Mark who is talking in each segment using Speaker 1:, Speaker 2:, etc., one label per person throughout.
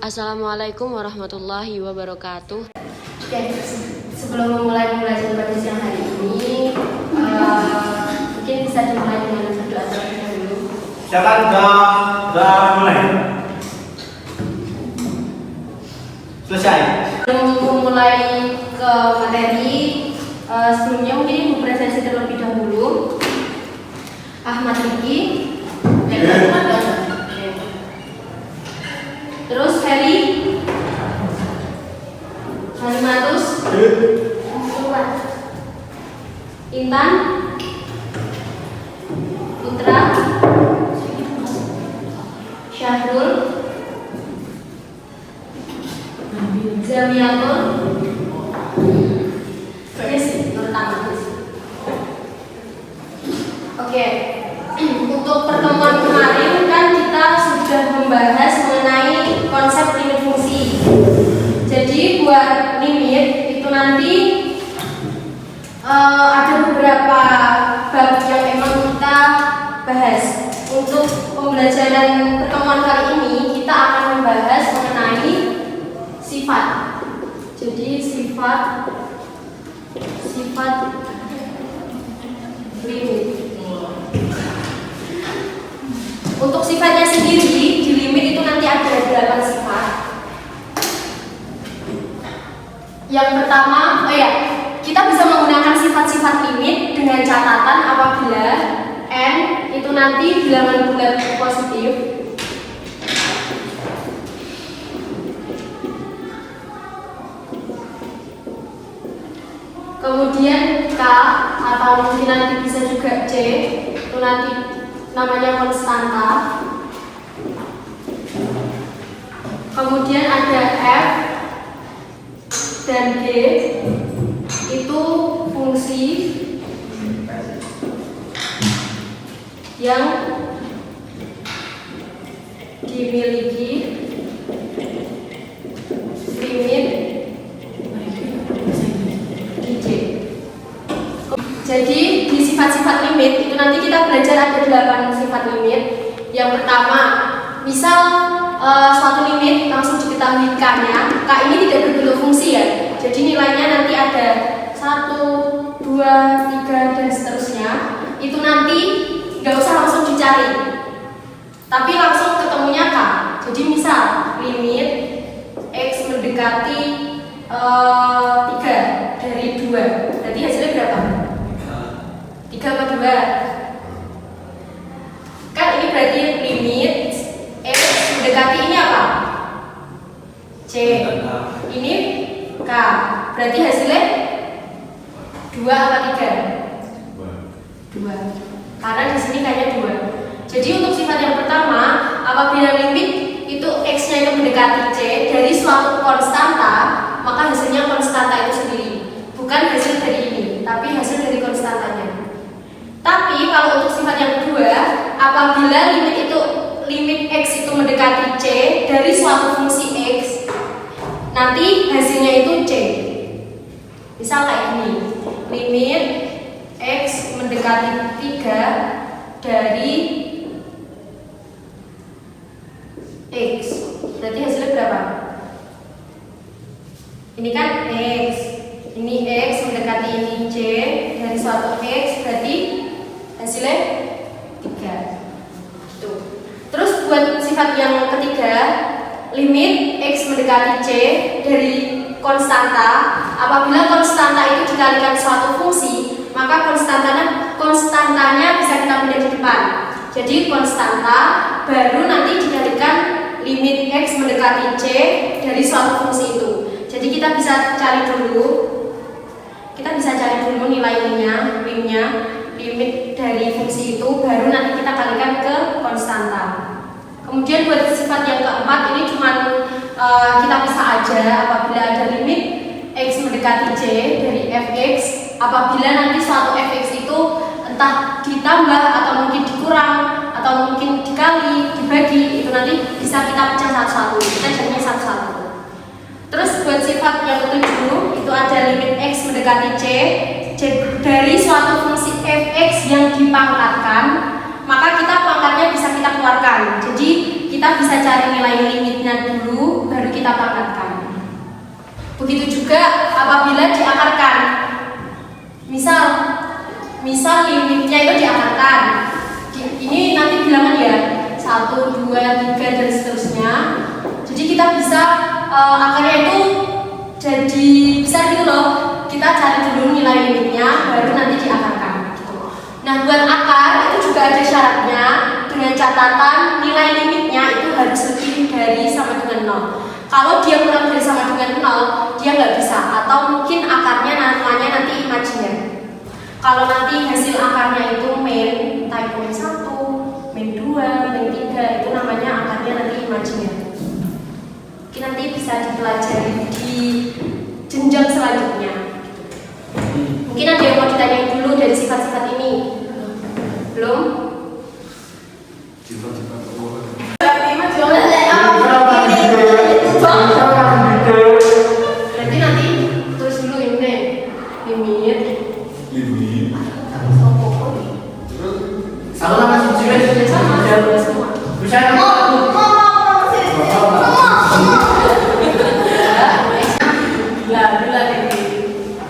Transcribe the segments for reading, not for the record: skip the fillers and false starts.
Speaker 1: Assalamualaikum warahmatullahi wabarakatuh.
Speaker 2: Oke, sebelum memulai pembelajaran pada siang hari ini, mungkin bisa dimulai dengan berdoa terlebih dahulu.
Speaker 3: Silakan udah mulai. Selesai.
Speaker 2: Sebelum memulai ke materi, sebelumnya mungkin presentasi terlebih dahulu. Ahmad Riki, terus Heri, Halimatus, Intan, Putra, Syahrul, Zamiatul, Oke, untuk pertemuan kemarin kan kita sudah membahas mengenai konsep limit fungsi. Jadi buat limit itu nanti ada beberapa bab yang memang kita bahas. Untuk pembelajaran pertemuan kali ini kita akan membahas mengenai sifat. Jadi sifat limit. Untuk sifatnya sendiri di limit itu nanti ada 8 sifat. Yang pertama, kita bisa menggunakan sifat-sifat limit dengan catatan apabila n itu nanti bilangan bulat positif. Kemudian K atau mungkin nanti bisa juga C itu nanti namanya konstanta. Kemudian ada F dan G itu fungsi yang dimiliki limit J. Jadi di sifat-sifat limit itu nanti kita belajar ada 8 sifat limit. Yang pertama, misal suatu limit langsung diketahui K-nya. K ini tidak berbentuk fungsi ya. Jadi nilainya nanti ada 1, 2, 3 dan seterusnya. Itu nanti nggak usah langsung dicari, tapi langsung ketemunya K. Jadi misal limit X mendekati 3 dari 2, berarti hasilnya berapa? 3 apa 2? Kan ini berarti limit X mendekati ini apa? C. Ini K. Berarti hasilnya 2 apa 3? 2. Karena di sini kayaknya 2. Jadi untuk sifat yang pertama, apabila limit itu X-nya itu mendekati C dari suatu konstanta, maka hasilnya konstanta itu sendiri. Bukan hasil dari ini, tapi hasil dari konstantanya. Tapi kalau untuk sifat yang kedua, apabila limit X itu mendekati C dari suatu fungsi X, nanti hasilnya itu C. Misal kayak gini, limit X mendekati 3 dari X, berarti hasilnya berapa? Ini kan X, ini X mendekati ini C dari suatu X, berarti hasilnya 3. Tuh. Terus buat sifat yang ketiga, limit X mendekati C dari konstanta, apabila konstanta itu dikalikan suatu fungsi, maka konstantanya bisa kita pindah di depan. Jadi konstanta baru nanti dikalikan limit X mendekati C dari suatu fungsi itu. Jadi kita bisa cari dulu nilainya, limit dari fungsi itu, baru nanti kita kalikan ke konstanta. Kemudian buat sifat yang keempat ini cuman kita bisa aja apabila ada limit X mendekati C dari fx, apabila nanti suatu fx itu entah ditambah atau mungkin dikurang atau mungkin dikali, dibagi, itu nanti bisa kita pecah satu-satu, kita jadinya satu-satu. Terus buat sifat yang ketujuh itu ada limit X mendekati C dari suatu fungsi fx yang dipangkatkan, maka kita pangkatnya bisa kita keluarkan. Jadi kita bisa cari nilai limitnya dulu, baru kita pangkatkan. Begitu juga apabila diakarkan. Misal limitnya itu diakarkan. Ini nanti bilangan ya, 1, 2, 3 dan seterusnya. Jadi kita bisa akarnya itu jadi besar gitu loh. Kita cari dulu nilai limitnya, baru nanti diakarkan. Nah, buat akar itu juga ada syaratnya, dengan catatan nilai limitnya itu harus lebih dari sama dengan 0. Kalau dia kurang dari sama dengan 0, dia nggak bisa. Atau mungkin akarnya namanya nanti imajiner. Kalau nanti hasil akarnya itu min, entah itu min 1, min 2, min 3, itu namanya akarnya nanti imajiner. Mungkin nanti bisa dipelajari di jenjang selanjutnya. Mungkin ada yang mau ditanyain dulu dari sifat-sifat ini? Belum? Berarti nanti tulis dulu ini limit.
Speaker 3: Satu sama siji
Speaker 2: Sama
Speaker 3: bisa
Speaker 2: Gila deh.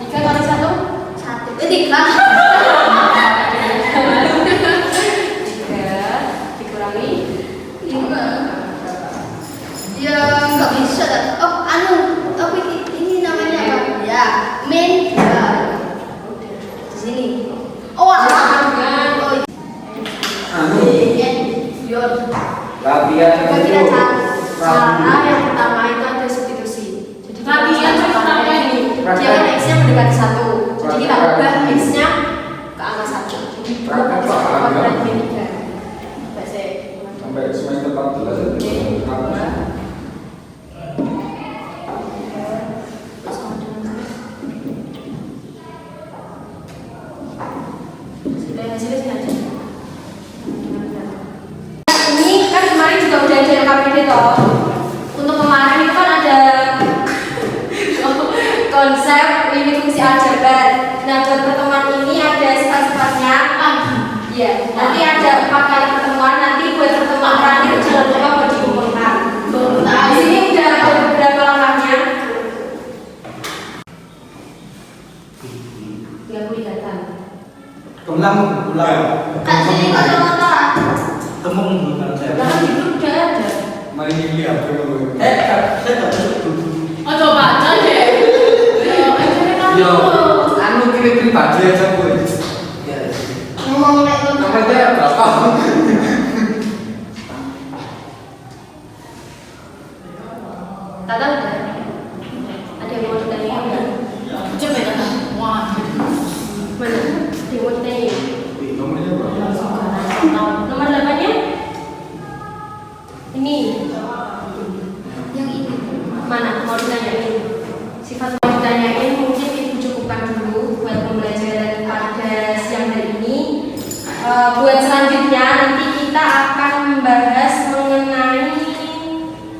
Speaker 2: 3 kali 1? 1. 3 dikurangi 5.
Speaker 4: Ya nggak bisa. Oh, tapi ini namanya apa? Ya, min. Ya. Di sini. Oh,
Speaker 3: latihan
Speaker 2: Coba kita cara yang pertama itu ada substitusi. Jadi latihan pertama ini dia kan x-nya mendekati 1. Jadi kita ubah x-nya ke angka 1. Jadi 2 kali 1 kuadrat min 3.
Speaker 5: Sampai semester 14 ya.
Speaker 2: Ini kan kemarin juga udah ada LKPD toh. Untuk kemarin itu kan ada konsep limit fungsi aljabar. Nah, buat pertemuan ini ada sifat-sifatnya. Iya, nanti ada 4 kali pertemuan. Nanti buat pertemuan terakhir jangan lupa buat dikumpulkan. Nah, di sini udah ada beberapa langkahnya. Nggak boleh datang.
Speaker 3: ulang
Speaker 4: Kak sini kacamata.
Speaker 3: temung bukan saya
Speaker 2: Belakang itu udah ada.
Speaker 5: Mari lihat dulu.
Speaker 3: saya nggak bisa
Speaker 1: Oh coba aja deh.
Speaker 5: Yo, anu kiri pribadi aja boy.
Speaker 4: Ngomong naik lu.
Speaker 5: Namanya berapa?
Speaker 2: Tata udah. Ada yang mau ditanya nggak?
Speaker 1: Coba ya. Wah.
Speaker 2: Mana? Ada yang mau ditanya?
Speaker 5: Nomornya berapa?
Speaker 2: Nomor 8-nya? Ini.
Speaker 4: Yang ini.
Speaker 2: Mana? Mau ditanyain? Sifat mau ditanyain mungkin ibu cukupkan dulu buat pembelajaran pada siang hari ini. Buat selanjutnya nanti kita akan membahas mengenai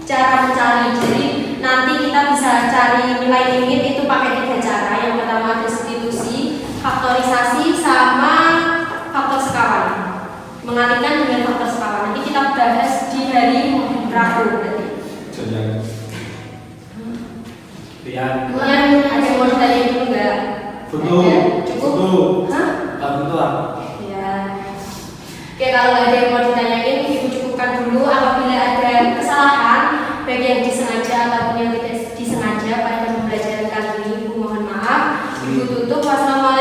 Speaker 2: cara mencari. Jadi nanti kita bisa cari nilai limit itu pakai 3 cara. Yang pertama ada substitusi, faktorisasi, sama faktor sekawan. Mengalihkan dengan faktor sekawan. Nanti kita bahas di hari Rabu nanti.
Speaker 5: Jangan.
Speaker 3: biar
Speaker 2: Kemudian ada yang mau ditanya dulu nggak?
Speaker 3: Betul.
Speaker 2: Ada? Cukup?
Speaker 3: Betul.
Speaker 2: Hah?
Speaker 3: betul.
Speaker 2: Ya. Oke, kalau nggak ada yang mau ditanyain, ibu cukupkan dulu. Apabila ada kesalahan, baik yang disengaja ataupun yang tidak disengaja pada pembelajaran kali ini, ibu mohon maaf. Ibu tutup. Wassalamualaikum